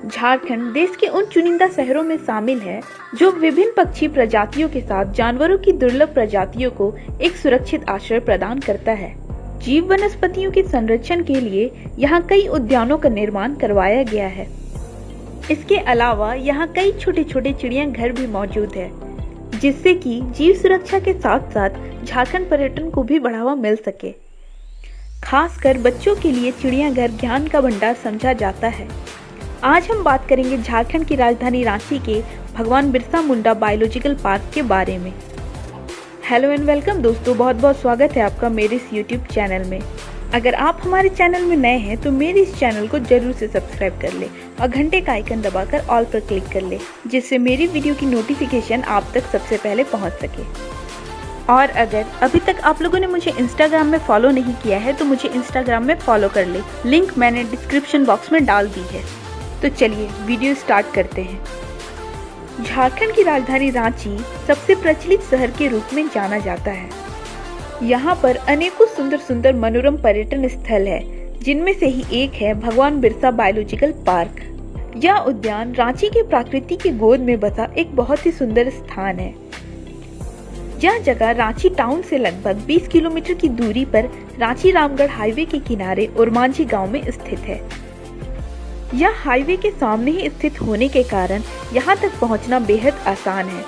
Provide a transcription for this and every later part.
झारखंड देश के उन चुनिंदा शहरों में शामिल है जो विभिन्न पक्षी प्रजातियों के साथ जानवरों की दुर्लभ प्रजातियों को एक सुरक्षित आश्रय प्रदान करता है। जीव वनस्पतियों के संरक्षण के लिए यहाँ कई उद्यानों का निर्माण करवाया गया है। इसके अलावा यहाँ कई छोटे छोटे चिड़ियाघर भी मौजूद है, जिससे कि जीव सुरक्षा के साथ साथ झारखंड पर्यटन को भी बढ़ावा मिल सके। खासकर बच्चों के लिए चिड़ियाघर ज्ञान का भंडार समझा जाता है। आज हम बात करेंगे झारखंड की राजधानी रांची के भगवान बिरसा मुंडा बायोलॉजिकल पार्क के बारे में। हेलो एंड वेलकम दोस्तों, बहुत बहुत स्वागत है आपका मेरे इस यूट्यूब चैनल में। अगर आप हमारे चैनल में नए हैं तो मेरे इस चैनल को जरूर से सब्सक्राइब कर ले और घंटे का आइकन दबाकर ऑल पर क्लिक कर ले, जिससे मेरी वीडियो की नोटिफिकेशन आप तक सबसे पहले पहुंच सके। और अगर अभी तक आप लोगों ने मुझे इंस्टाग्राम में फॉलो नहीं किया है तो मुझे इंस्टाग्राम में फॉलो कर ले, लिंक मैंने डिस्क्रिप्शन बॉक्स में डाल दी है। तो चलिए वीडियो स्टार्ट करते हैं। झारखंड की राजधानी रांची सबसे प्रचलित शहर के रूप में जाना जाता है। यहाँ पर अनेकों सुंदर सुंदर मनोरम पर्यटन स्थल है, जिनमें से ही एक है भगवान बिरसा बायोलॉजिकल पार्क। यह उद्यान रांची के प्रकृति की गोद में बसा एक बहुत ही सुंदर स्थान है। यह जगह रांची टाउन से लगभग 20 किलोमीटर की दूरी पर रांची रामगढ़ हाईवे के किनारे ओरमांझी गांव में स्थित है। यह हाईवे के सामने ही स्थित होने के कारण यहाँ तक पहुँचना बेहद आसान है।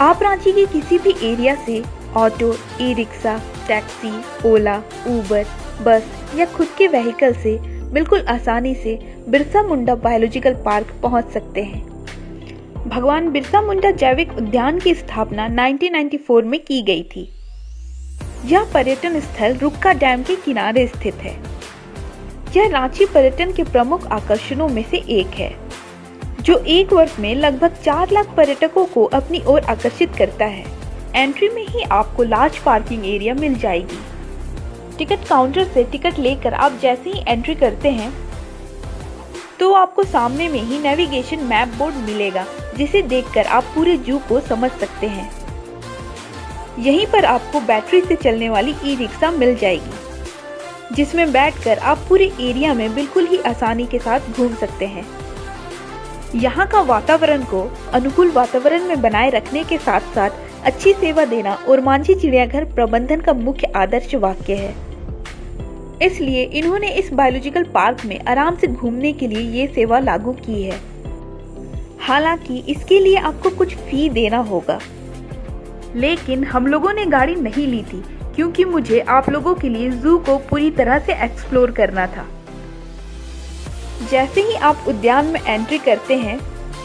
आप रांची के किसी भी एरिया से ऑटो, ई रिक्शा, टैक्सी, ओला, उबर, बस या खुद के व्हीकल से बिल्कुल आसानी से बिरसा मुंडा बायोलॉजिकल पार्क पहुँच सकते हैं। भगवान बिरसा मुंडा जैविक उद्यान की स्थापना 1994 में की गई थी। यह पर्यटन स्थल रुक्का डैम के किनारे स्थित है। यह रांची पर्यटन के प्रमुख आकर्षणों में से एक है, जो एक वर्ष में लगभग 4 लाख पर्यटकों को अपनी ओर आकर्षित करता है। एंट्री में ही आपको लार्ज पार्किंग एरिया मिल जाएगी। टिकट काउंटर से टिकट लेकर आप जैसे ही एंट्री करते हैं तो आपको सामने में ही नेविगेशन मैप बोर्ड मिलेगा, जिसे देखकर आप पूरे जू को समझ सकते हैं। यहीं पर आपको बैटरी से चलने वाली ई रिक्शा मिल जाएगी, जिसमें बैठकर आप पूरे एरिया में बिल्कुल ही आसानी के साथ घूम सकते हैं। यहाँ का वातावरण को अनुकूल वातावरण में बनाए रखने के साथ साथ अच्छी सेवा देना ओरमांझी चिड़ियाघर प्रबंधन का मुख्य आदर्श वाक्य है। इसलिए इन्होंने इस बायोलॉजिकल पार्क में आराम से घूमने के लिए ये सेवा लागू की है। हालांकि इसके लिए आपको कुछ फी देना होगा, लेकिन हम लोगों ने गाड़ी नहीं ली थी क्योंकि मुझे आप लोगों के लिए जू को पूरी तरह से एक्सप्लोर करना था। जैसे ही आप उद्यान में एंट्री करते हैं,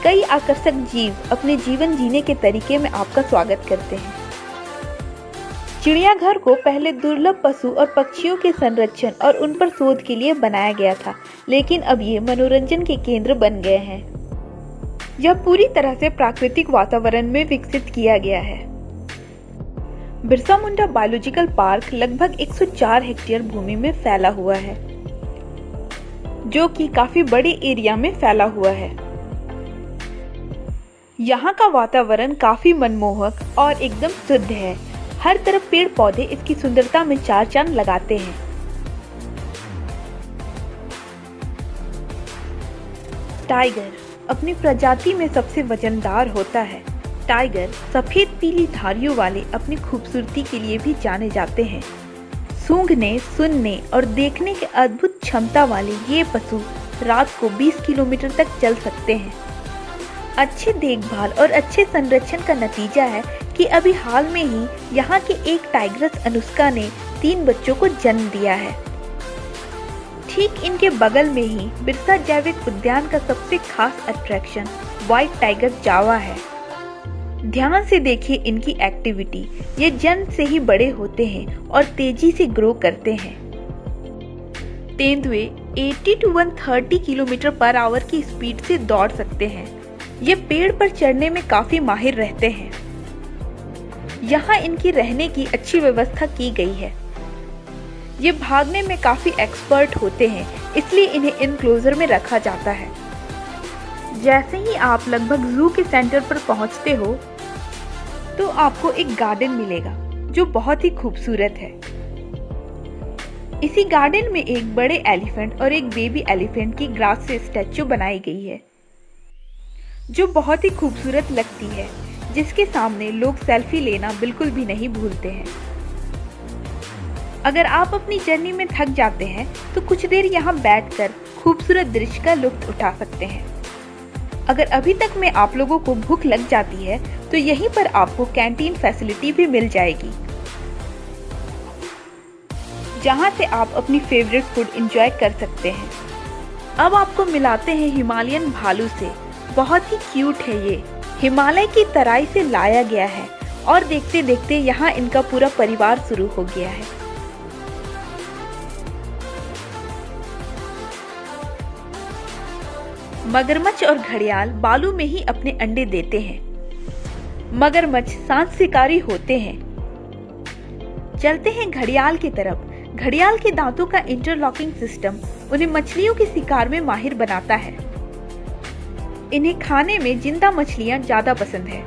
कई आकर्षक जीव अपने जीवन जीने के तरीके में आपका स्वागत करते हैं। चिड़ियाघर को पहले दुर्लभ पशु और पक्षियों के संरक्षण और उन पर शोध के लिए बनाया गया था, लेकिन अब ये मनोरंजन के केंद्र बन गए हैं। यह पूरी तरह से प्राकृतिक वातावरण में विकसित किया गया है। बिरसा मुंडा बायोलॉजिकल पार्क लगभग 104 हेक्टेयर भूमि में फैला हुआ है, जो कि काफी बड़े एरिया में फैला हुआ है। यहाँ का वातावरण काफी मनमोहक और एकदम शुद्ध है। हर तरफ पेड़ पौधे इसकी सुंदरता में चार चांद लगाते हैं। टाइगर अपनी प्रजाति में सबसे वजनदार होता है। टाइगर सफेद पीली धारियों वाले अपनी खूबसूरती के लिए भी जाने जाते हैं। सूंघने, सुनने और देखने के अद्भुत क्षमता वाले ये पशु रात को 20 किलोमीटर तक चल सकते हैं। अच्छे देखभाल और अच्छे संरक्षण का नतीजा है कि अभी हाल में ही यहाँ के एक टाइग्रेस अनुष्का ने 3 बच्चों को जन्म दिया है। ठीक इनके बगल में ही बिरसा जैविक उद्यान का सबसे खास अट्रैक्शन व्हाइट टाइगर जावा है। ध्यान से देखिए इनकी एक्टिविटी। ये जन्म से ही बड़े होते हैं और तेजी से ग्रो करते हैं। तेंदुए 80 to 130 किलोमीटर पर आवर की स्पीड से दौड़ सकते हैं। ये पेड़ पर चढ़ने में काफी माहिर रहते हैं। यहाँ इनकी रहने की अच्छी व्यवस्था की गई है। ये भागने में काफी एक्सपर्ट होते हैं, इसलिए इन्हें इनक्लोजर में रखा जाता है। जैसे ही आप लगभग जू के सेंटर पर पहुँचते हो तो आपको एक गार्डन मिलेगा जो बहुत ही खूबसूरत है। इसी गार्डन में एक बड़े एलिफेंट और एक बेबी एलिफेंट की ग्रास से स्टैचू बनाई गई है, जो बहुत ही खूबसूरत लगती है, जिसके सामने लोग सेल्फी लेना बिल्कुल भी नहीं भूलते हैं। अगर आप अपनी जर्नी में थक जाते हैं तो कुछ देर यहाँ बैठकर खूबसूरत दृश्य का लुत्फ उठा सकते हैं। अगर अभी तक में आप लोगों को भूख लग जाती है तो यहीं पर आपको कैंटीन फैसिलिटी भी मिल जाएगी, जहां से आप अपनी फेवरेट फूड एंजॉय कर सकते हैं। अब आपको मिलाते हैं हिमालयन भालू से। बहुत ही क्यूट है ये, हिमालय की तराई से लाया गया है और देखते देखते यहाँ इनका पूरा परिवार शुरू हो गया है। मगरमच्छ और घड़ियाल बालू में ही अपने अंडे देते हैं। मगरमच्छ सांप शिकारी होते हैं। चलते हैं घड़ियाल की तरफ। घड़ियाल के दांतों का इंटरलॉकिंग सिस्टम उन्हें मछलियों के शिकार में माहिर बनाता है। इन्हें खाने में जिंदा मछलियां ज्यादा पसंद है।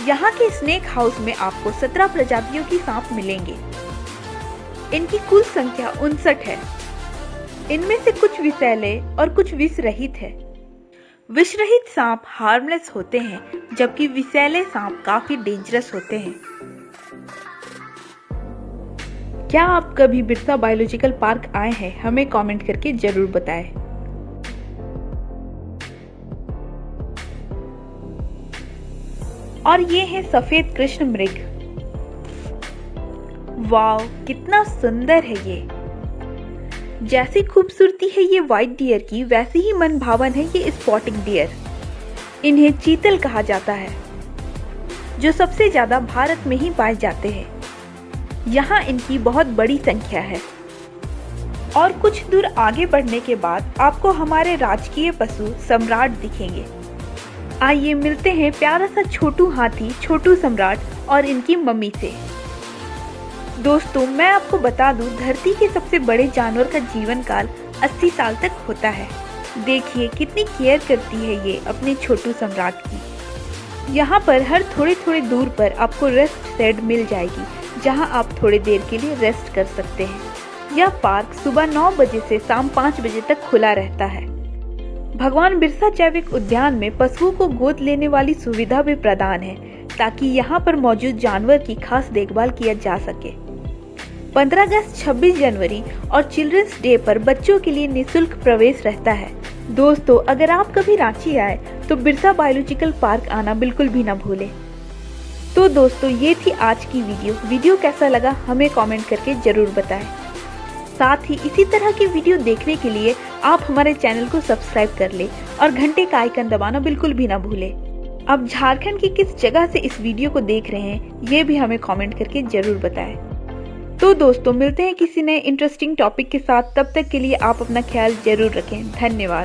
यहाँ के स्नेक हाउस में आपको 17 प्रजातियों की सांप मिलेंगे। इनकी कुल संख्या 59 है। इनमें से कुछ विषैले और कुछ विष रहित है। विष रहित सांप हार्मलेस होते हैं, जबकि विषैले सांप काफी डेंजरस होते हैं। क्या आप कभी बिरसा बायोलॉजिकल पार्क आए हैं? हमें कमेंट करके जरूर बताएं। और ये है सफेद कृष्ण मृग। वाव, कितना सुंदर है ये। जैसी खूबसूरती है ये व्हाइट डियर की, वैसे ही मन भावन है ये स्पॉटिंग डियर। इन्हें चीतल कहा जाता है, जो सबसे ज्यादा भारत में ही पाए जाते हैं। यहाँ इनकी बहुत बड़ी संख्या है। और कुछ दूर आगे बढ़ने के बाद आपको हमारे राजकीय पशु सम्राट दिखेंगे। आइए मिलते हैं प्यारा सा छोटू हाथी छोटू सम्राट और इनकी मम्मी से। दोस्तों, मैं आपको बता दूं, धरती के सबसे बड़े जानवर का जीवन काल 80 साल तक होता है। देखिए कितनी केयर करती है ये अपने छोटू सम्राट की। यहाँ पर हर थोड़े थोड़े दूर पर आपको रेस्ट शेड मिल जाएगी, जहाँ आप थोड़ी देर के लिए रेस्ट कर सकते हैं। यह पार्क सुबह 9 बजे से शाम 5 बजे तक खुला रहता है। भगवान बिरसा जैविक उद्यान में पशुओं को गोद लेने वाली सुविधा भी प्रदान है, ताकि यहाँ पर मौजूद जानवर की खास देखभाल किया जा सके। 15 अगस्त, 26 जनवरी और चिल्ड्रंस डे पर बच्चों के लिए निःशुल्क प्रवेश रहता है। दोस्तों, अगर आप कभी रांची आए तो बिरसा बायोलॉजिकल पार्क आना बिल्कुल भी ना भूलें। तो दोस्तों, ये थी आज की वीडियो कैसा लगा हमें कमेंट करके जरूर बताएं। साथ ही इसी तरह की वीडियो देखने के लिए आप हमारे चैनल को सब्सक्राइब कर ले और घंटे का आइकन दबाना बिल्कुल भी ना भूले। अब झारखंड की किस जगह से इस वीडियो को देख रहे हैं, ये भी हमें कमेंट करके जरूर बताएं। तो दोस्तों, मिलते हैं किसी नए इंटरेस्टिंग टॉपिक के साथ। तब तक के लिए आप अपना ख्याल जरूर रखें। धन्यवाद।